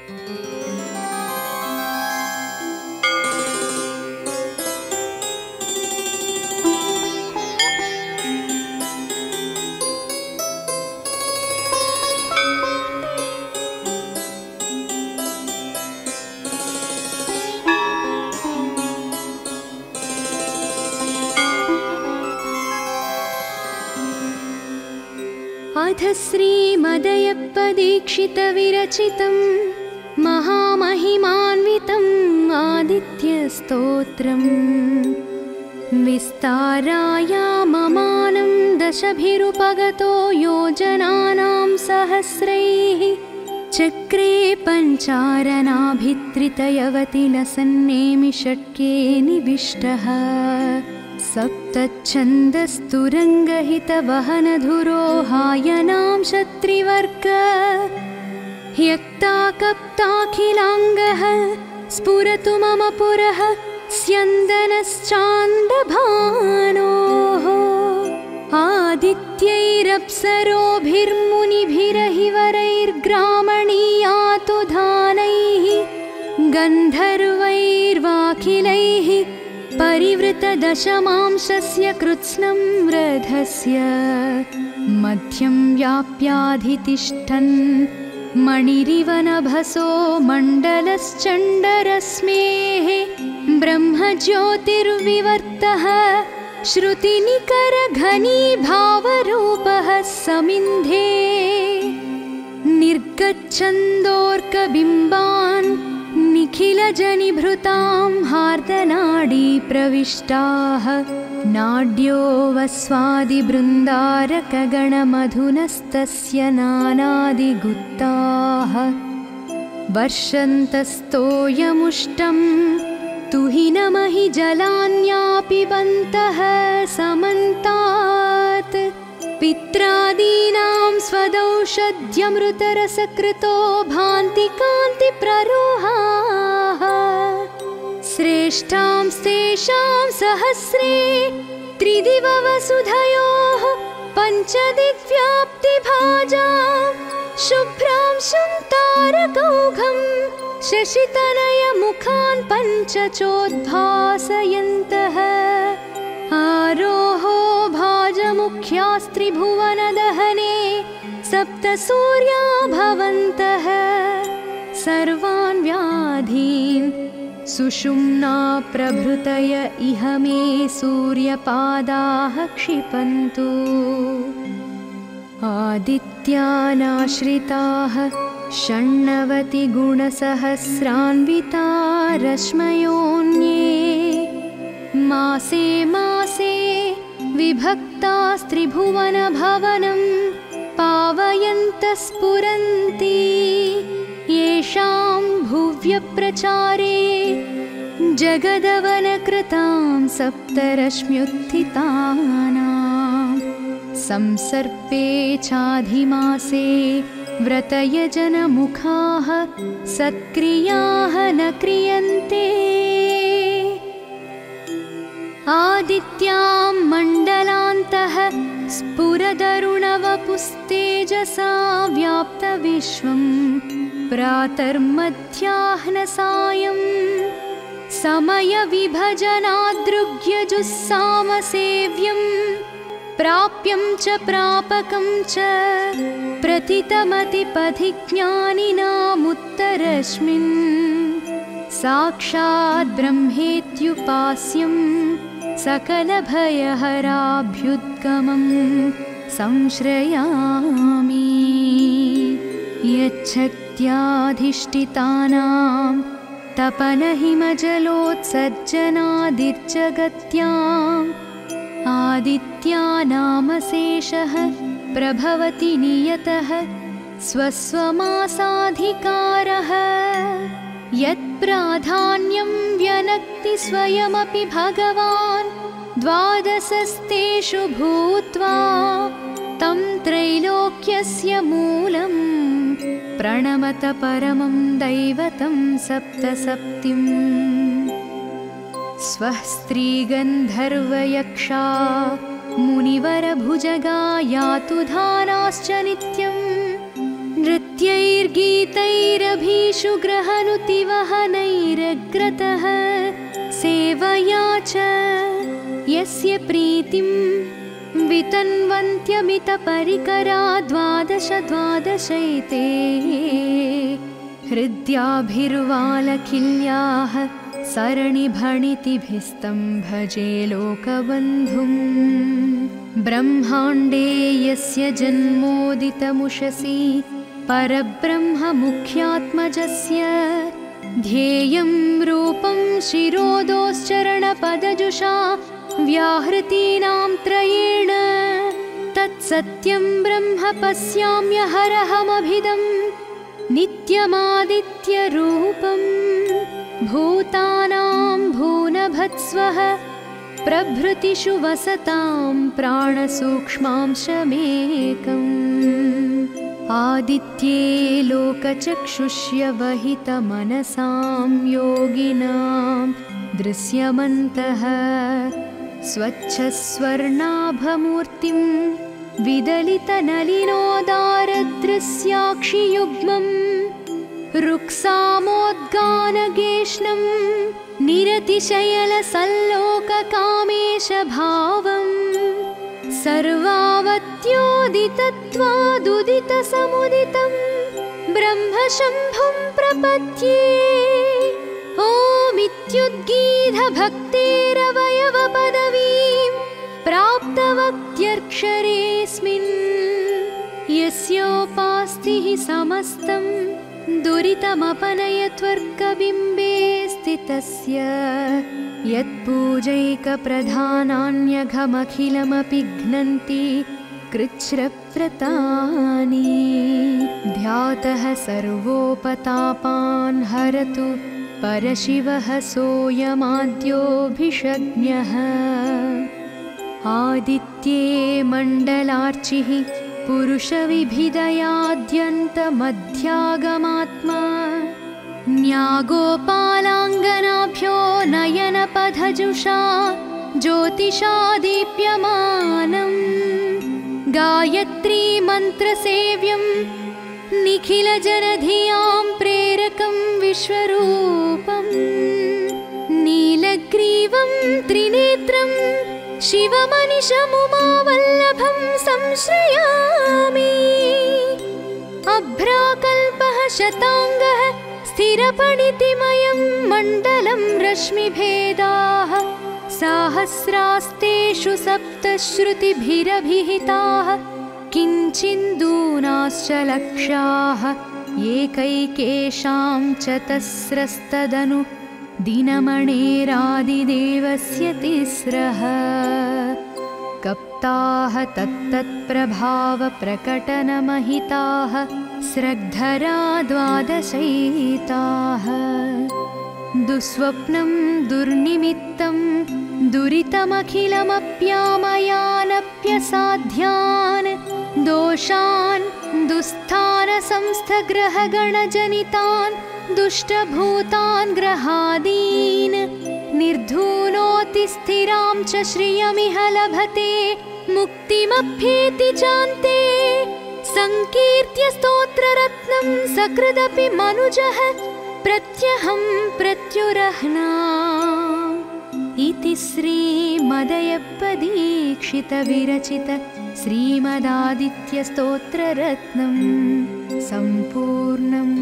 अथ श्रीमदय्यप्पदीक्षितविरचितं महामहिमान्वितम् आदित्यस्तोत्रम् विस्तारायाममानं दशभिरुपगतो योजनानां सहस्रैः चक्रे पञ्चारणाभित्रितयवति लसन्नेमि षट्के निविष्टः सप्तच्छन्दस्तुरङ्गहितवहनधुरोहायनां क्षत्रिवर्ग ह्यक्ताकप्ताखिलाङ्गः स्फुरतु मम पुरः स्यन्दनश्चान्दभानोः आदित्यैरप्सरोभिर्मुनिभिरहिवरैर्ग्रामणीयातु धानैः गन्धर्वैर्वाखिलैः परिवृतदशमांशस्य कृत्स्नं रथस्य मध्यं व्याप्याधितिष्ठन् मणिरिव नभसो मण्डलश्चण्डरश्मेः ब्रह्मज्योतिर्विवर्तः श्रुतिनिकरघनीभावरूपः समिन्धे निर्गच्छन्दोर्कबिम्बान् निखिलजनिभृतां हार्दनाडी प्रविष्टाः नाड्यो वस्वादिबृन्दारकगणमधुनस्तस्य नानादिगुप्ताः वर्षन्तस्तोयमुष्टं तुहिनमहि जलान्यापिबन्तः समन्तात् पित्रादीनां स्वदौषध्यमृतरसकृतो भान्ति कान्तिप्ररोहाः श्रेष्ठांस्तेषां सहस्रे त्रिदिववसुधयोः पञ्चदिग्व्याप्तिभाजां शुभ्रांशुं तारकौघं शशितनयमुखान् पञ्चचोद्भासयन्तः आरोहो भाजमुख्यास्त्रिभुवनदहने सप्तसूर्या भवन्तः सर्वान् व्याधीन् सुषुम्ना प्रभृतय इह मे सूर्यपादाः क्षिपन्तु आदित्यानाश्रिताः षण्णवतिगुणसहस्रान्विता रश्मयोऽन्ये मासे मासे विभक्तास्त्रिभुवनभवनं पावयन्तः स्फुरन्ति येषां भुव्यप्रचारे जगदवनकृतां सप्तरश्म्युत्थितानां संसर्पे चाधिमासे व्रतयजनमुखाः सत्क्रियाः न क्रियन्ते आदित्यां मण्डलान्तः स्फुरदरुणवपुस्तेजसा व्याप्तविश्वं प्रातर्मध्याह्नसायं समयविभजनादृग्यजुस्सामसेव्यं प्राप्यं च प्रापकं च प्रथितमतिपथिज्ञानिनामुत्तरस्मिन् साक्षात् ब्रह्मेत्युपास्यं सकलभयहराभ्युद्गमं संश्रयामि यच्छक्त्याधिष्ठितानां तपनहिमजलोत्सर्जनादिर्जगत्याम् आदित्यानामशेषः प्रभवति नियतः स्वस्वमासाधिकारः यत्प्राधान्यं व्यनक्ति स्वयमपि भगवान् द्वादशस्तेषु भूत्वा तं त्रैलोक्यस्य मूलं प्रणमत परमं दैवतं सप्तसप्तिम् स्वः स्त्रीगन्धर्वयक्षा मुनिवरभुजगा यातु धानाश्च नित्यं नृत्यैर् स्तुतिभिर्गीतैरभीषु ग्रहनुतिवहनैरग्रतः सेवया च यस्य प्रीतिं वितन्वन्त्यमितपरिकरा द्वादश द्वादशैते हृद्याभिर्वालखिल्याः सरणिभणितिभिस्तं भजे लोकबन्धुम् ब्रह्माण्डे यस्य जन्मोदितमुषसि परब्रह्ममुख्यात्मजस्य ध्येयं रूपं शिरोदोश्चरणपदजुषा व्याहृतीनां त्रयेण तत्सत्यं ब्रह्म पश्याम्यहरहमभिदं नित्यमादित्यरूपं भूतानां भूनभत्स्वः प्रभृतिषु वसतां प्राणसूक्ष्मांशमेकम् आदित्ये लोकचक्षुष्य वहितमनसां योगिनां दृश्यमन्तः स्वच्छस्वर्णाभमूर्तिं विदलितनलिनोदारदृश्याक्षियुग्मं रुक्सामोद्गानगेष्णं निरतिशयलसल्लोककामेशभावम् सर्वावत्योदितत्वादुदितसमुदितं ब्रह्मशम्भुं प्रपद्ये ओमित्युद्गीतभक्तेरवयवपदवीं प्राप्तवत्यक्षरेऽस्मिन् यस्योपास्तिः समस्तं दुरितमपनयत्वर्कबिम्बे स्थितस्य यत्पूजैकप्रधानान्यघमखिलमपि घ्नन्ति कृच्छ्रव्रतानि ध्यातः सर्वोपतापान् हरतु परशिवः सोऽयमाद्योऽभिषज्ञः आदित्ये मण्डलार्चिः पुरुषविभिदयाद्यन्तमध्यागमात्मा न्यागोपालाङ्गनाभ्यो नयनपथजुषा ज्योतिषा दीप्यमानम् गायत्री मन्त्रसेव्यं निखिलजनधियां प्रेरकं विश्वरूपं नीलग्रीवं त्रिनेत्रं शिवमनिशमुमावल्लभं संश्रयामि अभ्राकल्पः शताङ्गः स्थिरपणितिमयं मण्डलं रश्मिभेदाः साहस्रास्तेषु सप्तश्रुतिभिरभिहिताः किञ्चिन्दूनाश्च लक्षाः एकैकेषां चतस्रस्तदनु दिनमणेरादिदेवस्य तिस्रः कप्ताः तत्तत्प्रभावप्रकटनमहिताः स्रग्धरा द्वादशैताः दुःस्वप्नं दुर्निमित्तं दुरितमखिलमप्यामयानप्यसाध्यान् दोषान् दुःस्थानसंस्थग्रहगणजनितान् दुष्टभूतान् ग्रहादीन् निर्धूनोति स्थिरां च श्रियमिह लभते मुक्तिमभ्येति चान्ते संकीर्त्य स्तोत्ररत्नं सकृदपि मनुजः प्रत्यहं प्रत्युरह्ना इति श्रीमदयप्पदीक्षितविरचित श्रीमदादित्यस्तोत्ररत्नं सम्पूर्णम्।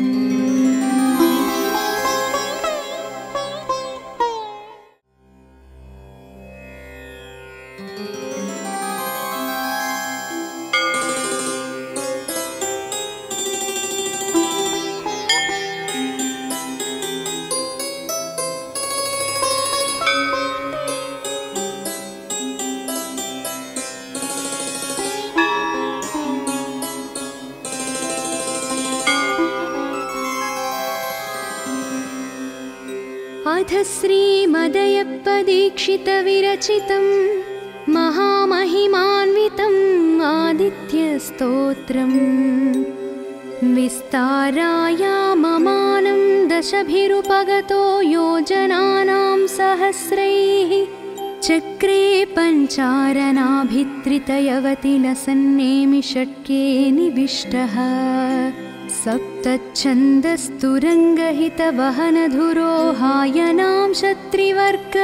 अथ श्रीमदयप्पदीक्षितविरचितं महामहिमान्वितम् आदित्यस्तोत्रम् विस्तारायाममानं दशभिरुपगतो योजनानां सहस्रैः चक्रे पञ्चारणाभित्रितयवति लसन्नेमि षट्के निविष्टः सप्तच्छन्दस्तुरङ्गहितवहनधुरोहायनां क्षत्रिवर्ग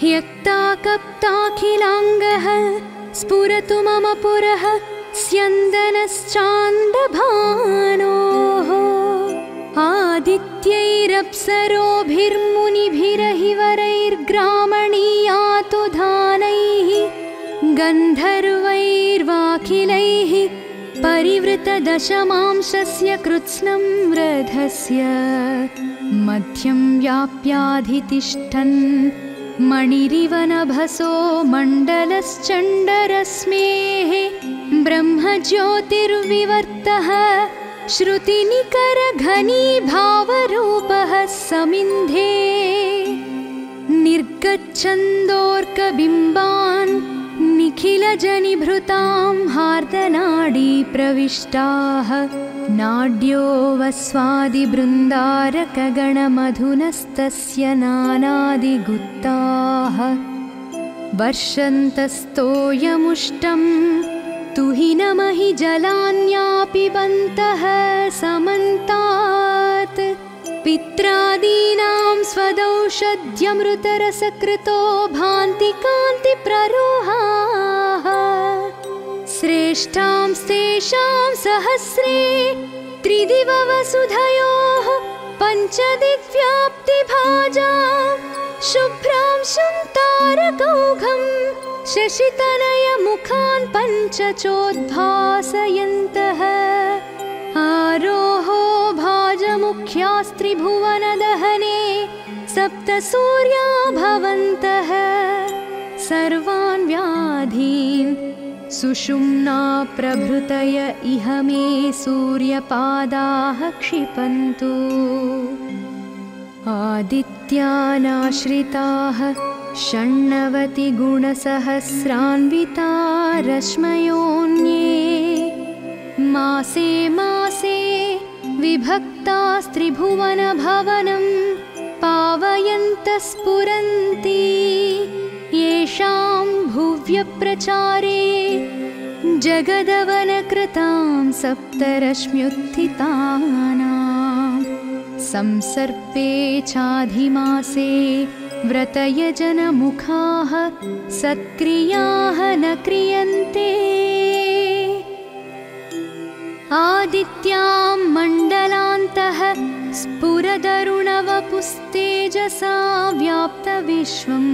ह्यक्ताकप्ताखिलाङ्गः स्फुरतु मम पुरः स्यन्दनश्चान्दभानोः आदित्यैरप्सरोभिर्मुनिभिरहिवरैर्ग्रामणीयातु धानैः गन्धर्वैर्वाखिलैः परिवृतदशमांशस्य कृत्स्नं रथस्य मध्यं व्याप्याधितिष्ठन् मणिरिव नभसो मण्डलश्चण्डरश्मेः ब्रह्मज्योतिर्विवर्तः श्रुतिनिकरघनीभावरूपः समिन्धे निर्गच्छन्दोर्कबिम्बान् निखिलजनिभृतां हार्दनाडी प्रविष्टाः नाड्यो वस्वादिबृन्दारकगणमधुनस्तस्य नानादिगुत्ताः वर्षन्तस्तोयमुष्टं तुहिनमहि जलान्यापिबन्तः समन्तात् पित्रादीनां स्वदौषध्यमृतरसकृतो भान्ति कान्तिप्ररोहाः श्रेष्ठां स्तेषां सहस्रे त्रिदिववसुधयोः पञ्चदिग्व्याप्तिभाजां शुभ्रां तारकौघं शशितनयमुखान् पञ्चचोद्भासयन्तः आरोहो भाजमुख्यास्त्रिभुवनदहने सप्तसूर्या भवन्तः सर्वान् व्याधीन् सुषुम्ना प्रभृतय इह मे सूर्यपादाः क्षिपन्तु आदित्यानाश्रिताः षण्णवतिगुणसहस्रान्विता रश्मयोऽन्ये मासे मासे विभक्तास्त्रिभुवनभवनं पावयन्तः स्फुरन्ति येषां भुव्यप्रचारे जगदवनकृतां सप्तरश्म्युत्थितानां संसर्पे चाधिमासे व्रतयजनमुखाः सत्क्रियाः न क्रियन्ते आदित्यां मण्डलान्तः स्फुरदरुणवपुस्तेजसा व्याप्तविश्वं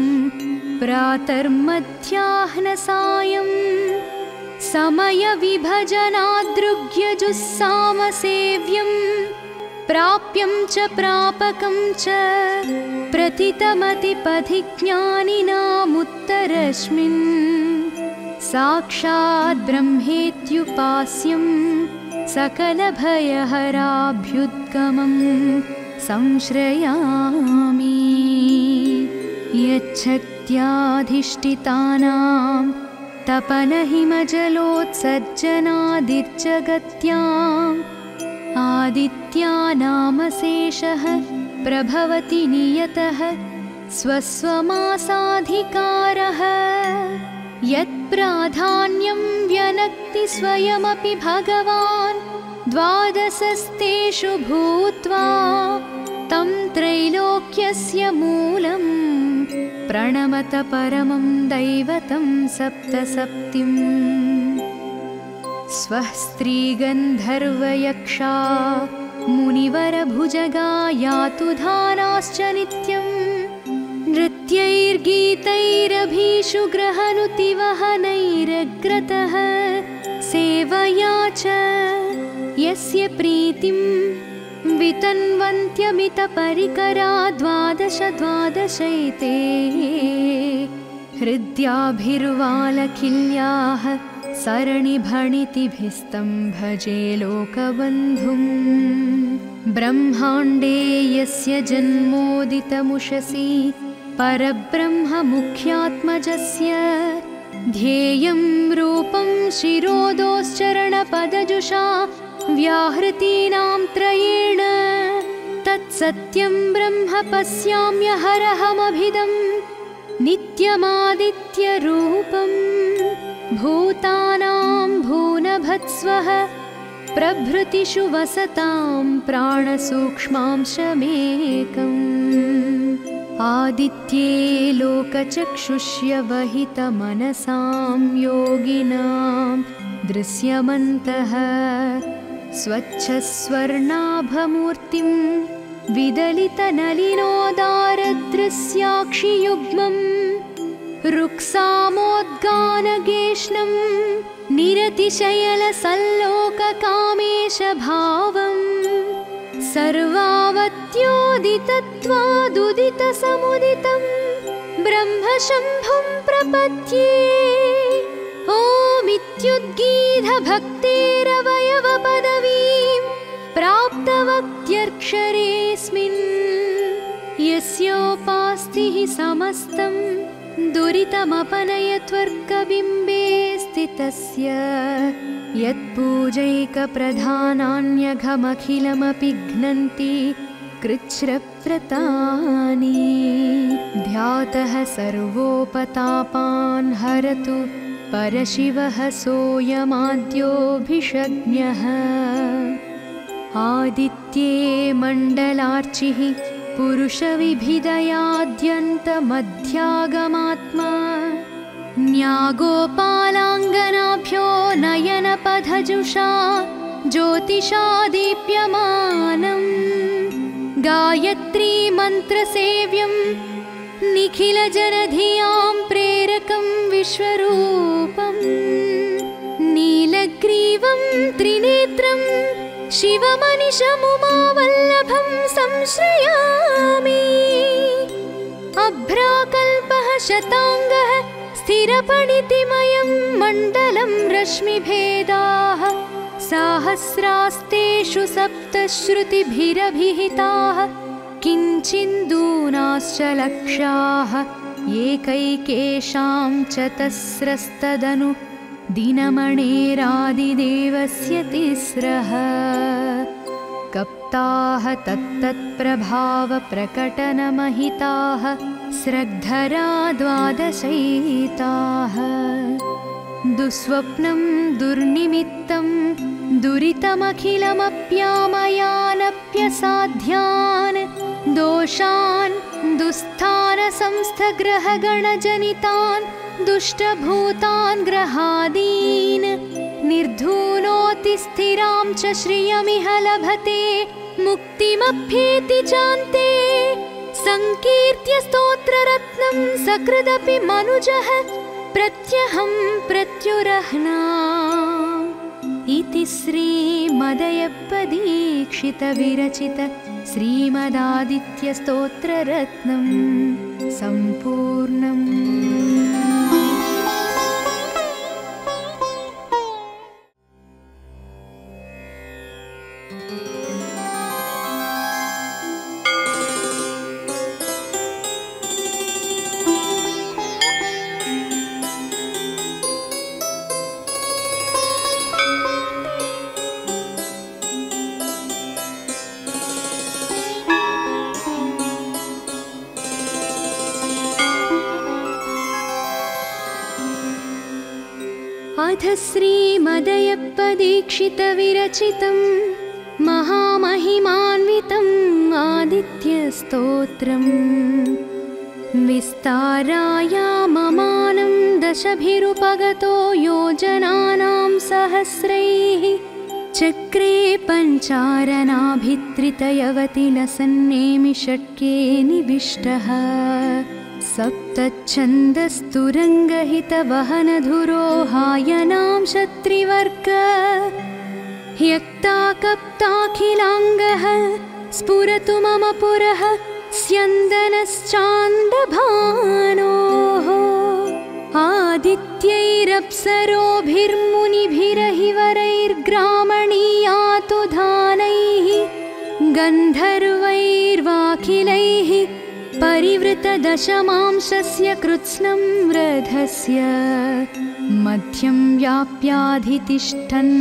प्रातर्मध्याह्नसायं समयविभजनादृग्यजुस्सामसेव्यं प्राप्यं च प्रापकं च प्रथितमतिपथिज्ञानिनामुत्तरस्मिन् साक्षात् ब्रह्मेत्युपास्यं सकलभयहराभ्युद्गमं संश्रयामि यच्छक्त्याधिष्ठितानां तपनहिमजलोत्सर्जनादिर्जगत्याम् आदित्यानामशेषः प्रभवति नियतः स्वस्वमासाधिकारः यत्प्राधान्यं व्यनक्ति स्वयमपि भगवान् द्वादशस्तेषु भूत्वा तं त्रैलोक्यस्य मूलं प्रणमत परमं दैवतं सप्तसप्तिम् स्वः स्त्रीगन्धर्वयक्षा मुनिवरभुजगा यातु धानाश्च नित्यं नृत्यैर्गीतैरभीषु ग्रहनुतिवहनैरग्रतः सेवया च यस्य प्रीतिं वितन्वन्त्यमितपरिकरा द्वादश द्वादशैते हृद्याभिर्वालखिल्याः सरणिभणितिभिस्तं भजे लोकबन्धुं ब्रह्माण्डे यस्य जन्मोदितमुषसि परब्रह्ममुख्यात्मजस्य ध्येयं रूपं शिरोदोश्चरणपदजुषा व्याहृतीनां त्रयेण तत्सत्यं ब्रह्म पश्याम्यहरहमभिदं नित्यमादित्यरूपं भूतानां भूनभत्स्वः प्रभृतिषु वसतां प्राणसूक्ष्मांशमेकम् आदित्ये लोकचक्षुष्य वहितमनसां योगिनां दृश्यमन्तः स्वच्छस्वर्णाभमूर्तिं विदलितनलिनोदारदृश्याक्षियुग्मं रुक्सामोद्गानगेष्णं निरतिशयलसल्लोककामेशभावम् सर्वावत्योदितत्वादुदितसमुदितं ब्रह्मशम्भुं प्रपद्ये ओमित्युद्गीतभक्तेरवयवपदवीं प्राप्तवक्त्यक्षरेऽस्मिन् यस्योपास्तिः समस्तं दुरितमपनयत्वर्कबिम्बे स्थितस्य यत्पूजैकप्रधानान्यघमखिलमपि घ्नन्ति कृच्छ्रव्रतानि ध्यातः सर्वोपतापान् हरतु परशिवः सोऽयमाद्योऽभिषज्ञः आदित्ये मण्डलार्चिः पुरुषविभिदयाद्यन्तमध्यागमात्मा न्यागोपालाङ्गनाभ्यो नयनपथजुषा ज्योतिषा दीप्यमानम् गायत्री मन्त्रसेव्यं निखिलजनधियां प्रेरकं विश्वरूपं नीलग्रीवं त्रिनेत्रं शिवमनिशमुमावल्लभं संश्रयामि अभ्राकल्पः शताङ्गः स्थिरपणितिमयं मण्डलं रश्मिभेदाः साहस्रास्तेषु सप्तश्रुतिभिरभिहिताः किञ्चिन्दूनाश्च लक्षाः एकैकेषां चतस्रस्तदनु दिनमणेरादिदेवस्य तिस्रः कप्ताः तत्तत्प्रभावप्रकटनमहिताः स्रग्धरा द्वादशैताः दुःस्वप्नं दुर्निमित्तं दुरितमखिलमप्यामयानप्यसाध्यान् दोषान् दुःस्थानसंस्थग्रहगणजनितान् दुष्टभूतान् ग्रहादीन् निर्धूनोति स्थिरां च श्रियमिह लभते मुक्तिमभ्येति चान्ते संकीर्त्य स्तोत्ररत्नं सकृदपि मनुजः प्रत्यहं प्रत्युरह्ना इति श्रीमदयप्पदीक्षितविरचित श्रीमदादित्यस्तोत्ररत्नं सम्पूर्णम्। अथ श्रीमदयप्पदीक्षितविरचितं महामहिमान्वितम् आदित्यस्तोत्रम् विस्तारायाममानं दशभिरुपगतो योजनानां सहस्रैः चक्रे पञ्चारणाभित्रितयवति लसन्नेमि षट्के निविष्टः सप्तच्छन्दस्तुरङ्गहितवहनधुरोहायनां शत्रिवर्ग ह्यक्ताकप्ताखिलाङ्गः स्फुरतु मम पुरः स्यन्दनश्चान्दभानोः आदित्यैरप्सरोभिर्मुनिभिरहिवरैर्ग्रामणीयातु धानैः गन्धर्वैर्वाखिलैः परिवृतदशमांशस्य कृत्स्नं रथस्य मध्यं व्याप्याधितिष्ठन्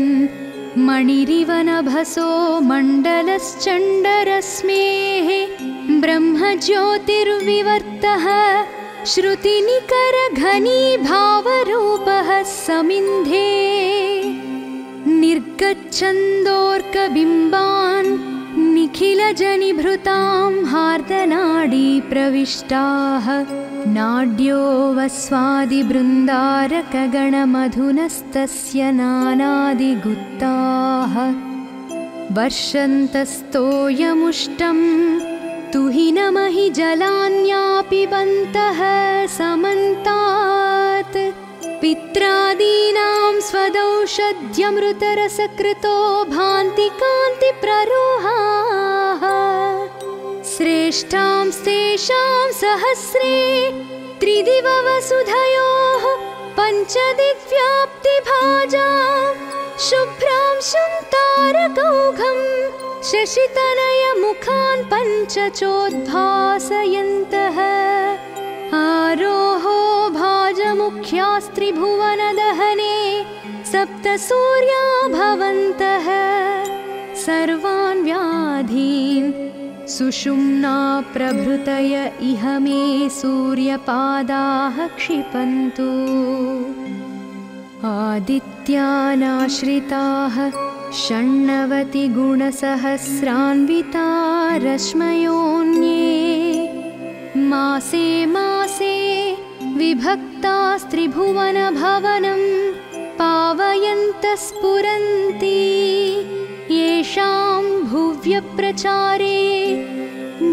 मणिरिव नभसो मण्डलश्चण्डरश्मेः ब्रह्मज्योतिर्विवर्तः श्रुतिनिकरघनीभावरूपः समिन्धे निर्गच्छन्दोर्कबिम्बान् निखिलजनिभृतां हार्दनाडी प्रविष्टाः नाड्यो वस्वादिबृन्दारकगणमधुनस्तस्य नानादिगुप्ताः वर्षन्तस्तोयमुष्टं तुहिनमहि जलान्यापिबन्तः समन्तात् पित्रादीनां स्वदौषध्यमृतरसकृतो भान्ति कान्ति प्ररोहाः श्रेष्ठांस्तेषां सहस्रे त्रिदिववसुधयोः पञ्चदिग्व्याप्तिभाजां शुभ्रां तारकौघं शशितनयमुखान् पञ्चचोद्भासयन्तः आरोहो भाजमुख्यास्त्रिभुवनदहने सप्तसूर्या भवन्तः सर्वान् व्याधीन् सुषुम्ना प्रभृतय इह मे सूर्यपादाः क्षिपन्तु आदित्यानाश्रिताः षण्णवतिगुणसहस्रान्विता रश्मयोऽन्ये मासे मासे विभक्तास्त्रिभुवनभवनं पावयन्तः स्फुरन्ति येषां भुव्यप्रचारे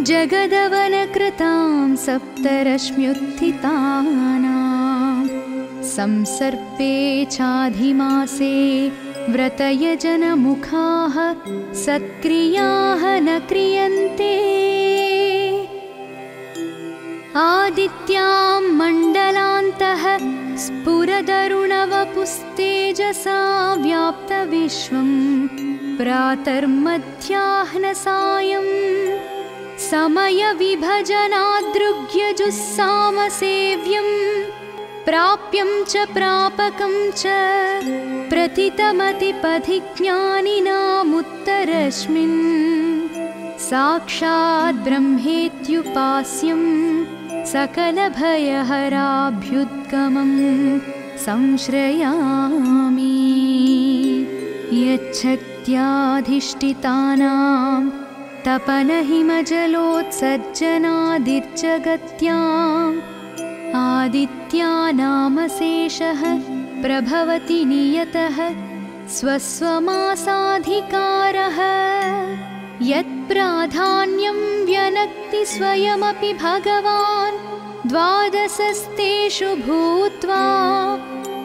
जगदवनकृतां सप्तरश्म्युत्थितानां संसर्पे चाधिमासे व्रतयजनमुखाः सत्क्रियाः न क्रियन्ते आदित्यां मण्डलान्तः स्फुरदरुणवपुस्तेजसा व्याप्तविश्वं प्रातर्मध्याह्नसायं समयविभजनादृग्यजुस्सामसेव्यं प्राप्यं च प्रापकं च प्रथितमतिपथिज्ञानिनामुत्तरस्मिन् साक्षात् ब्रह्मेत्युपास्यं सकलभयहराभ्युद्गमं संश्रयामि यच्छक्त्याधिष्ठितानां तपनहिमजलोत्सर्जनादिर्जगत्याम् आदित्यानामशेषः प्रभवति नियतः स्वस्वमासाधिकारः यत्प्राधान्यं व्यनक्ति स्वयमपि भगवान् द्वादशस्तेषु भूत्वा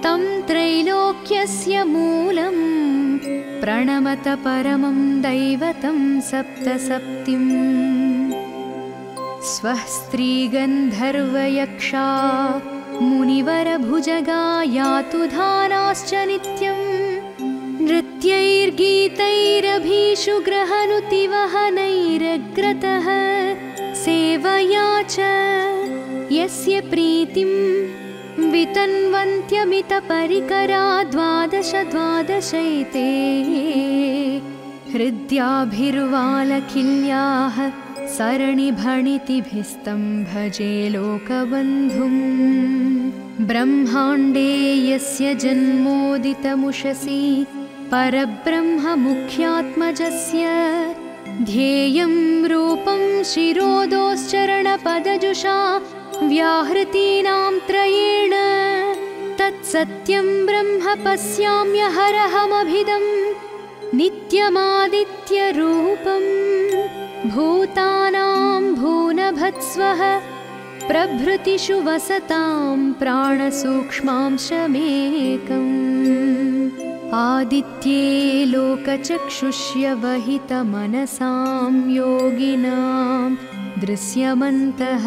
तं त्रैलोक्यस्य मूलं प्रणमत परमं दैवतं सप्तसप्तिम् स्वः स्त्रीगन्धर्वयक्षा मुनिवरभुजगा यातु धानाश्च नित्यं नृत्यैर्गीतैरभीषु ग्रहनुतिवहनैरग्रतः सेवया च यस्य प्रीतिं वितन्वन्त्यमितपरिकरा द्वादश द्वादशैते हृद्याभिर्वालखिल्याः सरणिभणितिभिस्तं भजे लोकबन्धुं ब्रह्माण्डे यस्य जन्मोदितमुषसि परब्रह्ममुख्यात्मजस्य ध्येयं रूपं शिरोदोश्चरणपदजुषा व्याहृतीनां त्रयेण तत्सत्यं ब्रह्म पश्याम्यहरहमभिदं नित्यमादित्यरूपम् भूतानां भूनभत्स्वः प्रभृतिषु वसतां प्राणसूक्ष्मांशमेकम् आदित्ये लोकचक्षुष्य वहितमनसां योगिनां दृश्यमन्तः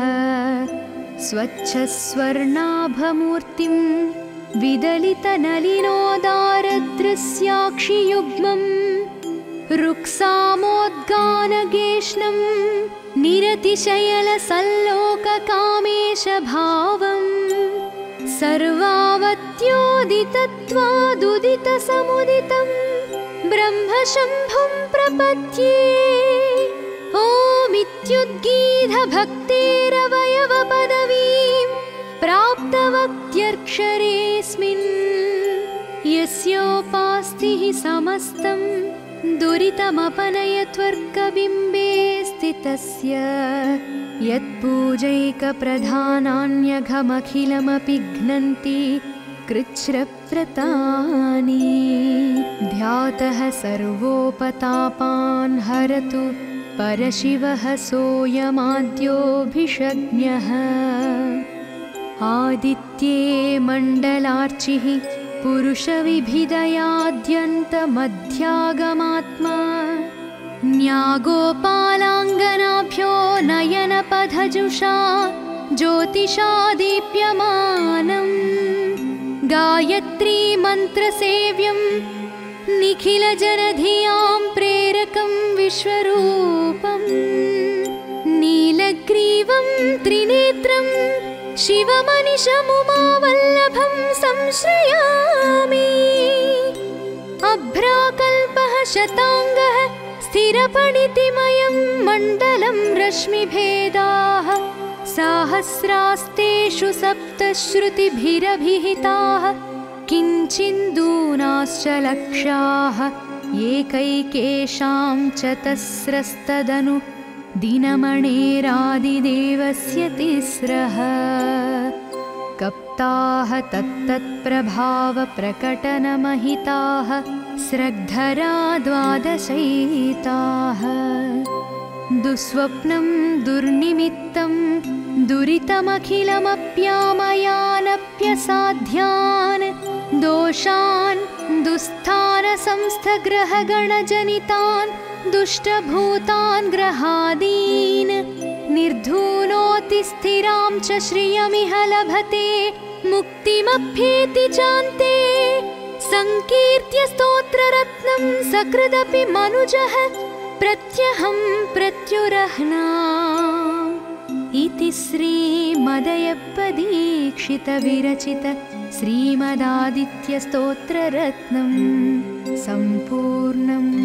स्वच्छस्वर्णाभमूर्तिं विदलितनलिनोदारदृश्याक्षियुग्मम् रुक्सामोद्गानगेष्णं निरतिशयलसल्लोककामेशभावं सर्वावत्योदितत्वादुदितसमुदितं ब्रह्मशम्भुं प्रपद्ये ओमित्युद्गीतभक्तेरवयवपदवीं प्राप्तवक्त्यक्षरेऽस्मिन् यस्योपास्तिः समस्तं दुरितमपनयत्वर्कबिम्बे स्थितस्य यत्पूजैकप्रधानान्यघमखिलमपि घ्नन्ति कृच्छ्रव्रतानि। ध्यातः सर्वोपतापान् हरतु परशिवः सोऽयमाद्योऽभिषज्ञः। आदित्ये मण्डलार्चिः पुरुषविभिदयाद्यन्तमध्यागमात्मा। न्यागोपालाङ्गनाभ्यो नयनपथजुषा ज्योतिषा दीप्यमानम्। गायत्री मन्त्रसेव्यं निखिलजनधियां प्रेरकं विश्वरूपम्। नीलग्रीवं त्रिनेत्रं शिवमनिशमुमावल्लभं संश्रयामि। अभ्राकल्पः शताङ्गः स्थिरपणितिमयं मण्डलं रश्मिभेदाः। साहस्रास्तेषु सप्तश्रुतिभिरभिहिताः किञ्चिन्दूनाश्च लक्षाः। एकैकेषां चतस्रस्तदनु दिनमणेरादिदेवस्य तिस्रः। कप्ताः तत्तत्प्रभावप्रकटनमहिताः स्रग्धरा द्वादशैताः। दुःस्वप्नं दुर्निमित्तं दुरितमखिलमप्यामयानप्यसाध्यान्। दोषान् दुःस्थानसंस्थग्रहगणजनितान् दुष्टभूतान् ग्रहादीन्। निर्धूनोति स्थिरां च श्रियमिह लभते मुक्तिमभ्येति चान्ते। संकीर्त्य स्तोत्ररत्नं सकृदपि मनुजः प्रत्यहं प्रत्युरह्ना। इति श्रीमदयप्पदीक्षितविरचित श्रीमदादित्यस्तोत्ररत्नं सम्पूर्णम्।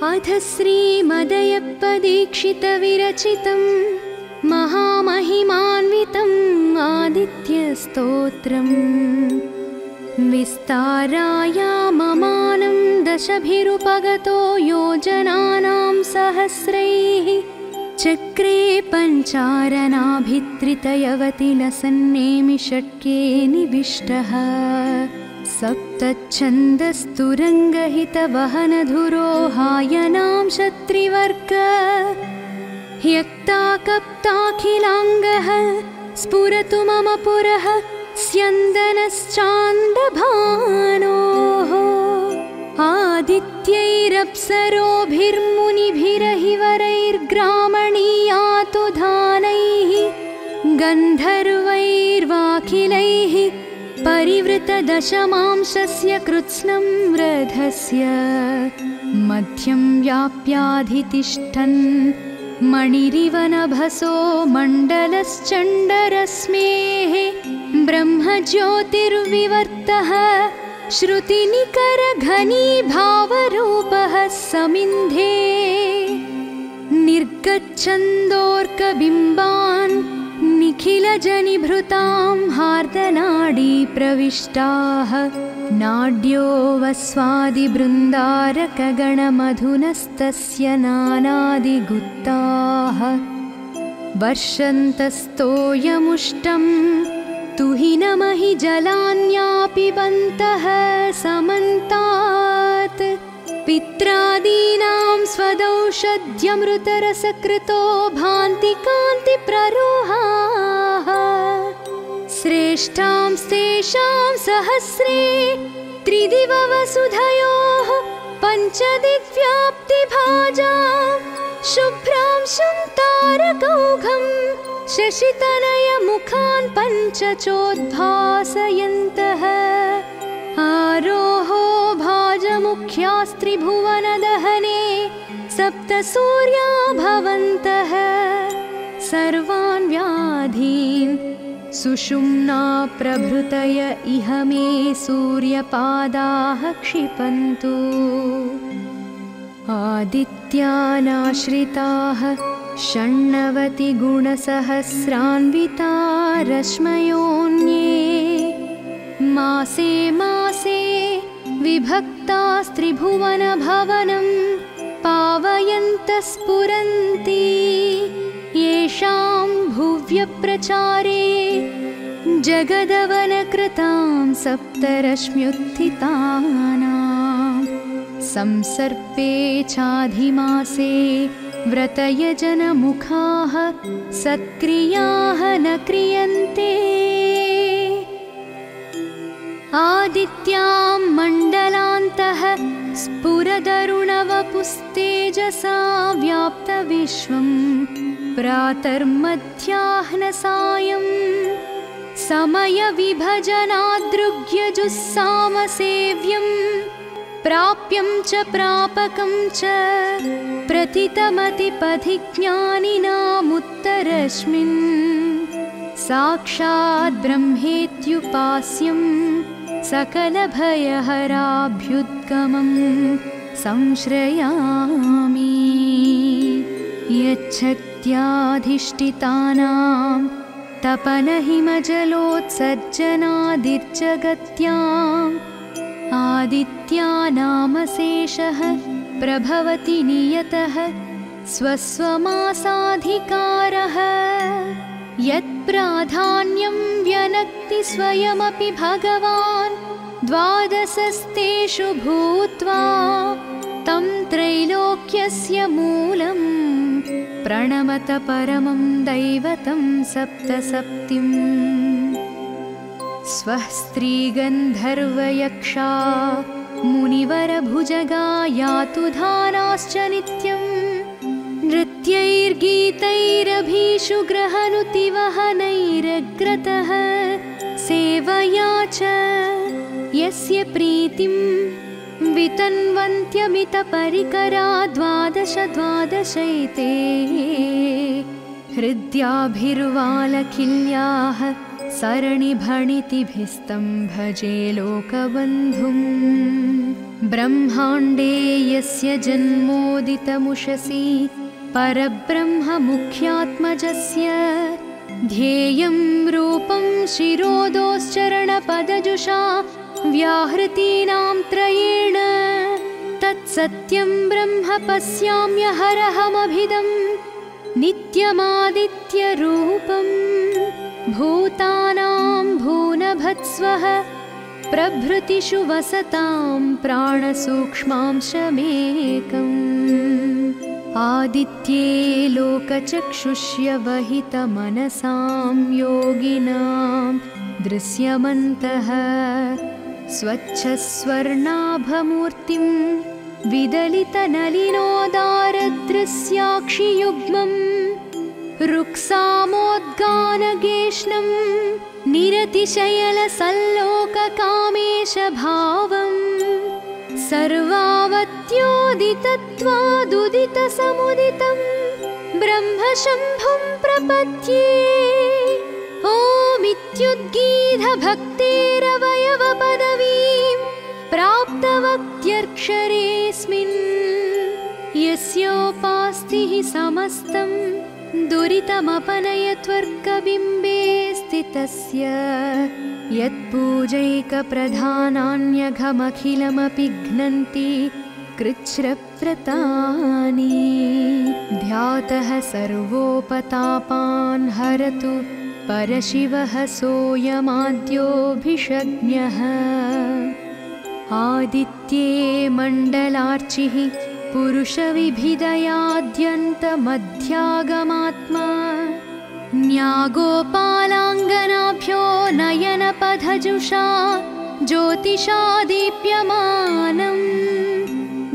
अथ श्रीमदयप्पदीक्षितविरचितं महामहिमान्वितम् आदित्यस्तोत्रम्। विस्तारायाममानं दशभिरुपगतो योजनानां सहस्रैः। चक्रे पञ्चारणाभित्रितयवति लसन्नेमि षट्के निविष्टः। सप्तच्छन्दस्तुरङ्गहितवहनधुरो हायनां शत्रिवर्ग। ह्यक्ताकप्ताखिलाङ्गः स्फुरतु मम पुरः स्यन्दनश्चान्दभानोः। आदित्यैरप्सरोभिर्मुनिभिरहिवरैर्ग्रामणीयातु धानैः। गन्धर्वैर्वाखिलैः परिवृतदशमांशस्य कृत्स्नं रथस्य। मध्यं व्याप्याधितिष्ठन् मणिरिव नभसो मण्डलश्चण्डरश्मेः। ब्रह्मज्योतिर्विवर्तः श्रुतिनिकरघनीभावरूपः समिन्धे। निर्गच्छन्दोर्कबिम्बान् निखिलजनिभृतां हार्दनाडी प्रविष्टाः। नाड्यो वस्वादिबृन्दारकगणमधुनस्तस्य नानादिगुप्ताः। वर्षन्तस्तोयमुष्टं तुहिनमहि जलान्यापिबन्तः समन्तात्। पित्रादीनां स्वदौषध्यमृतरसकृतो भान्ति कान्तिप्ररोहाः। श्रेष्ठां स्तेषां सहस्रे त्रिदिववसुधयोः पञ्चदिग्व्याप्तिभाजां। शुभ्रांशुं तारकौघं शशितनयमुखान् पञ्चचोद्भासयन्तः आरोहो भाजमुख्यास्त्रिभुवनदहने सप्तसूर्या भवन्तः सर्वान् व्याधीन् सुषुम्ना प्रभृतय इह मे सूर्यपादाः क्षिपन्तु आदित्यानाश्रिताः षण्णवतिगुणसहस्रान्विता रश्मयोऽन्ये मासे मासे विभक्तास्त्रिभुवनभवनं पावयन्तः स्फुरन्ति येषां भुव्यप्रचारे जगदवनकृतां सप्तरश्म्युत्थितानां संसर्पे चाधिमासे व्रतयजनमुखाः सत्क्रियाः न क्रियन्ते आदित्यां मण्डलान्तः स्फुरदरुणवपुस्तेजसा व्याप्तविश्वं प्रातर्मध्याह्नसायं समयविभजनादृग्यजुस्सामसेव्यं प्राप्यं च प्रापकं च प्रथितमतिपथिज्ञानिनामुत्तरस्मिन् साक्षात् ब्रह्मेत्युपास्यं सकलभयहराभ्युद्गमं संश्रयामि यच्छत्याधिष्ठितानां तपनहिमजलोत्सर्जनादिर्जगत्याम् आदित्यानामशेषः प्रभवति नियतः स्वस्वमासाधिकारः यत्प्राधान्यं व्यनक्ति स्वयमपि भगवान् द्वादशस्तेषु भूत्वा तं त्रैलोक्यस्य मूलं प्रणमत परमं दैवतं सप्तसप्तिम् स्वः स्त्रीगन्धर्वयक्षा मुनिवरभुजगा यातु धानाश्च नित्यं नृत्यैर्गीतैरभीषु ग्रहनुतिवहनैरग्रतः सेवया च यस्य प्रीतिं वितन्वन्त्यमितपरिकरा द्वादश द्वादशैते हृद्याभिर्वालकिल्याः सरणिभणितिभिस्तं भजे लोकबन्धुं ब्रह्माण्डे यस्य जन्मोदितमुषसि परब्रह्ममुख्यात्मजस्य ध्येयं रूपं शिरोदोश्चरणपदजुषा व्याहृतीनां त्रयेण तत्सत्यं ब्रह्म पश्याम्यहरहमभिदं नित्यमादित्यरूपम् भूतानां भूनभत्स्वः प्रभृतिषु वसतां प्राणसूक्ष्मांशमेकम् आदित्ये लोकचक्षुष्य वहितमनसां योगिनां दृश्यमन्तः स्वच्छस्वर्णाभमूर्तिं विदलितनलिनोदारदृश्याक्षियुग्मम् रुक्सामोद्गानगेष्णं निरतिशयलसल्लोककामेशभावं सर्वावत्योदितत्वादुदितसमुदितं ब्रह्मशम्भुं प्रपद्ये ओमित्युद्गीतभक्तेरवयवपदवीं प्राप्तवक्त्यक्षरेऽस्मिन् यस्योपास्तिः समस्तं दुरितमपनयत्वर्गबिम्बे स्थितस्य यत्पूजैकप्रधानान्यघमखिलमपि घ्नन्ति कृच्छ्रव्रतानि ध्यातः सर्वोपतापान् हरतु परशिवः सोऽयमाद्योऽभिषज्ञः आदित्ये मण्डलार्चिः पुरुषविभिदयाद्यन्तमध्यागमात्मा न्यागोपालाङ्गनाभ्यो नयनपथजुषा ज्योतिषा दीप्यमानम्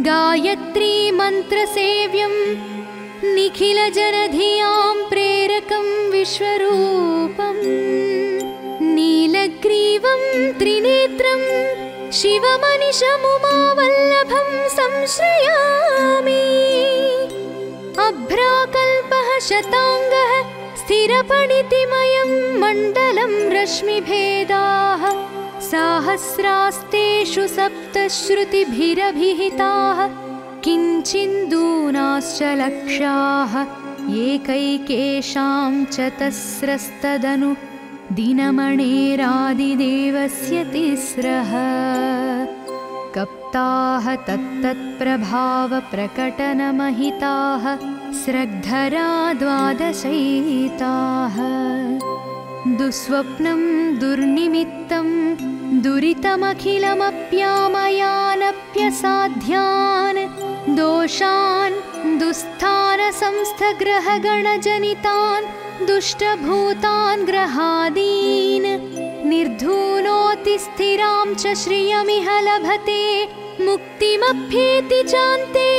गायत्री मन्त्रसेव्यं निखिलजनधियां प्रेरकं विश्वरूपम् नीलग्रीवं त्रिनेत्रं शिवमनिशमुमावल्लभं संश्रयामि अभ्राकल्पः शताङ्गः स्थिरपणितिमयं मण्डलं रश्मिभेदाः साहस्रास्तेषु सप्तश्रुतिभिरभिहिताः किञ्चिन्दूनाश्च लक्षाः एकैकेषां चतस्रस्तदनु दिनमणेरादिदेवस्य तिस्रः कप्ताः तत्तत्प्रभावप्रकटनमहिताः स्रग्धरा द्वादशैताः दुःस्वप्नं दुर्निमित्तं दुरितमखिलमप्यामयानप्यसाध्यान् दोषान् दुःस्थानसंस्थग्रहगणजनितान् दुष्टभूतान् ग्रहादीन् निर्धूनोति स्थिरां च श्रियमिह लभते मुक्तिमभ्येति चान्ते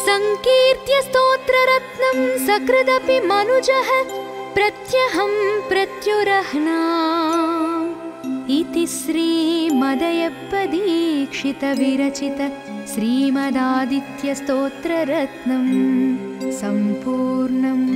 संकीर्त्य स्तोत्ररत्नं सकृदपि मनुजः प्रत्यहं प्रत्युरह्ना इति श्रीमदयप्पदीक्षितविरचित श्रीमदादित्यस्तोत्ररत्नं सम्पूर्णम्।